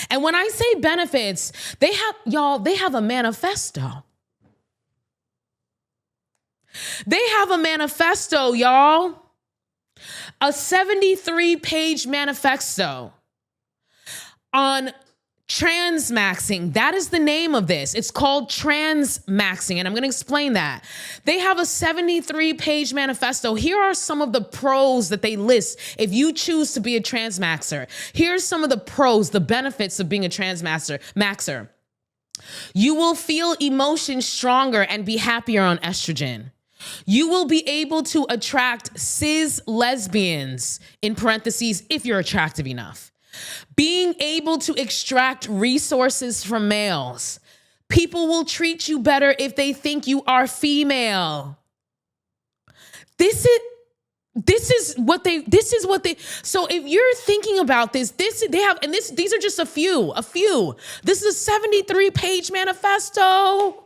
And when I say benefits, they have a manifesto. They have a manifesto, y'all. A 73-page manifesto on transmaxing. That is the name of this. It's called transmaxing, and I'm going to explain that. They have a 73-page manifesto. Here are some of the pros that they list if you choose to be a transmaxer. Here's some of the pros, the benefits of being a transmaxer. You will feel emotions stronger and be happier on estrogen. You will be able to attract cis lesbians, in parentheses, if you're attractive enough. Being able to extract resources from males. People will treat you better if they think you are female. This is what they, so if you're thinking about this, these are just a few. This is a 73-page manifesto.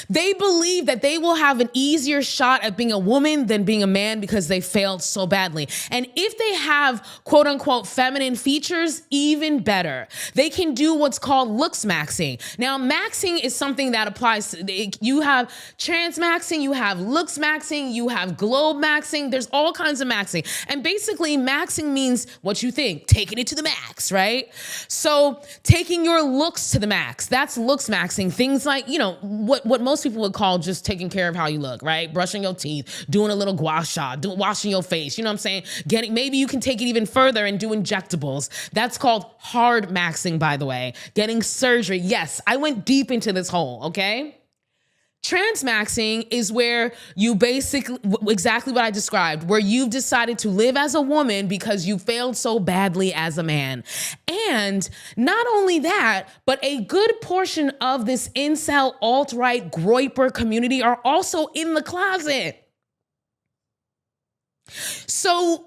They believe that they will have an easier shot at being a woman than being a man because they failed so badly. And if they have quote unquote feminine features, even better. They can do what's called looks maxing. Now, maxing is something that applies to, you have transmaxing, you have looks maxing, you have globe maxing. There's all kinds of maxing. And basically maxing means what you think, taking it to the max, right? So taking your looks to the max, that's looks maxing. Things like, what most people would call just taking care of how you look, right? Brushing your teeth, doing a little gua sha, washing your face, you know what I'm saying? Maybe you can take it even further and do injectables. That's called hard maxing, by the way. Getting surgery. Yes, I went deep into this hole, okay? Transmaxing is where you basically, exactly what I described, where you've decided to live as a woman because you failed so badly as a man. And not only that, but a good portion of this incel alt-right groiper community are also in the closet. So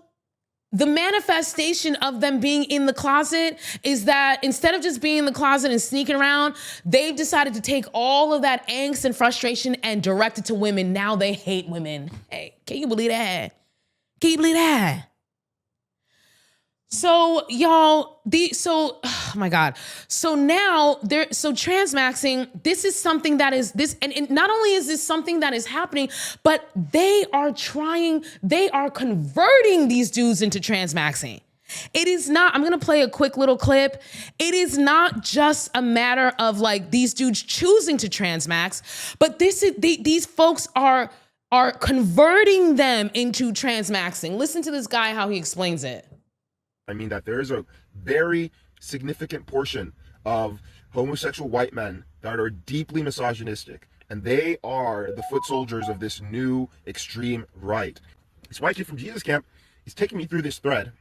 the manifestation of them being in the closet is that instead of just being in the closet and sneaking around, they've decided to take all of that angst and frustration and direct it to women. Now they hate women. Hey, can you believe that? Can you believe that? So y'all, oh my God. So now transmaxing, this is something that is and not only is this something that is happening, but they are converting these dudes into transmaxing. It is not, I'm going to play a quick little clip. It is not just a matter of like these dudes choosing to transmax, but these folks are converting them into transmaxing. Listen to this guy, how he explains it. I mean that there is a very significant portion of homosexual white men that are deeply misogynistic, and they are the foot soldiers of this new extreme right. This white kid from Jesus Camp, he's taking me through this thread.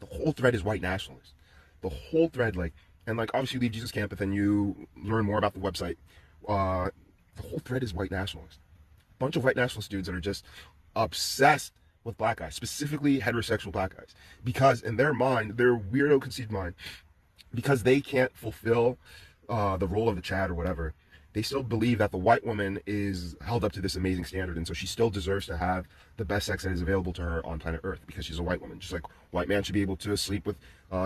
The whole thread is white nationalist. The whole thread, obviously you leave Jesus Camp, but then you learn more about the website. The whole thread is white nationalist. A bunch of white nationalist dudes that are just obsessed with black guys, specifically heterosexual black guys, because in their mind, their weirdo conceived mind, because they can't fulfill the role of the Chad or whatever, they still believe that the white woman is held up to this amazing standard, and so she still deserves to have the best sex that is available to her on planet Earth because she's a white woman. Just like white man should be able to sleep with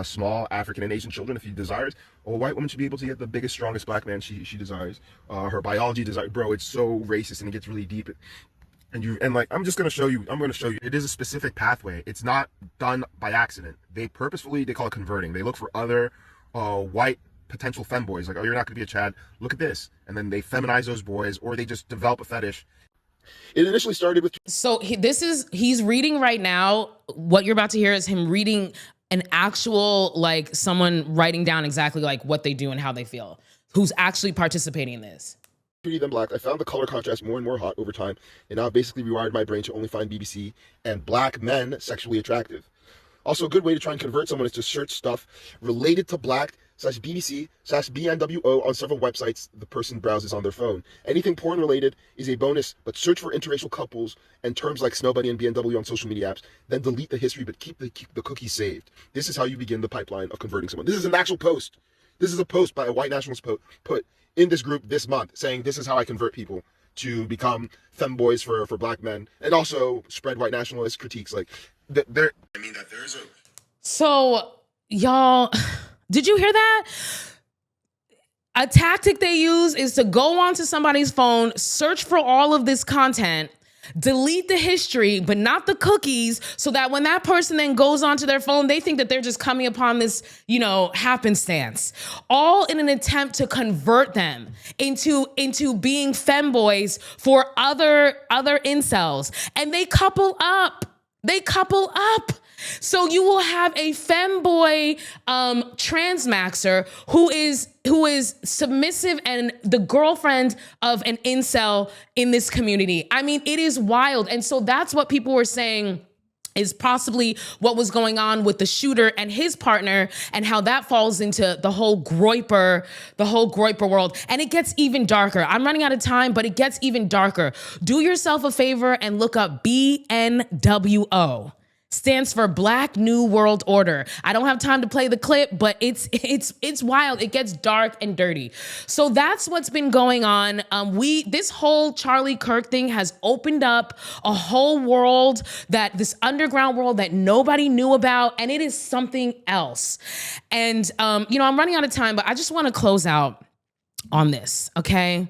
small African and Asian children if he desires, or a white woman should be able to get the biggest, strongest black man she desires. Her biology desire, bro, it's so racist and it gets really deep. I'm going to show you, it is a specific pathway. It's not done by accident. They call it converting. They look for other white potential femboys, like, oh, you're not going to be a Chad, look at this. And then they feminize those boys, or they just develop a fetish. It initially started with... So he's reading right now. What you're about to hear is him reading an actual, someone writing down exactly what they do and how they feel, who's actually participating in this. Than black, I found the color contrast more and more hot over time, and now I've basically rewired my brain to only find BBC and black men sexually attractive. Also, a good way to try and convert someone is to search stuff related to black/BBC/BNWO on several websites the person browses on their phone. Anything porn related is a bonus, but search for interracial couples and terms like Snow Bunny and BNW on social media apps, then delete the history but keep the cookies saved. This is how you begin the pipeline of converting someone. This is an actual post. This is a post by a white nationalist put in this group this month, saying this is how I convert people to become femboys for black men, and also spread white nationalist critiques. So Y'all, did you hear that? A tactic they use is to go onto somebody's phone, search for all of this content, delete the history, but not the cookies, so that when that person then goes onto their phone, they think that they're just coming upon this, happenstance. All in an attempt to convert them into being femboys for other incels. And they couple up. So you will have a femboy transmaxer who is submissive and the girlfriend of an incel in this community. I mean, it is wild. And so that's what people were saying is possibly what was going on with the shooter and his partner, and how that falls into the whole groiper world. And it gets even darker. I'm running out of time, but it gets even darker. Do yourself a favor and look up BNWO. Stands for Black New World Order. I don't have time to play the clip, but it's wild. It gets dark and dirty. So that's what's been going on. This whole Charlie Kirk thing has opened up a whole world, this underground world that nobody knew about, and it is something else. And I'm running out of time, but I just want to close out on this, okay?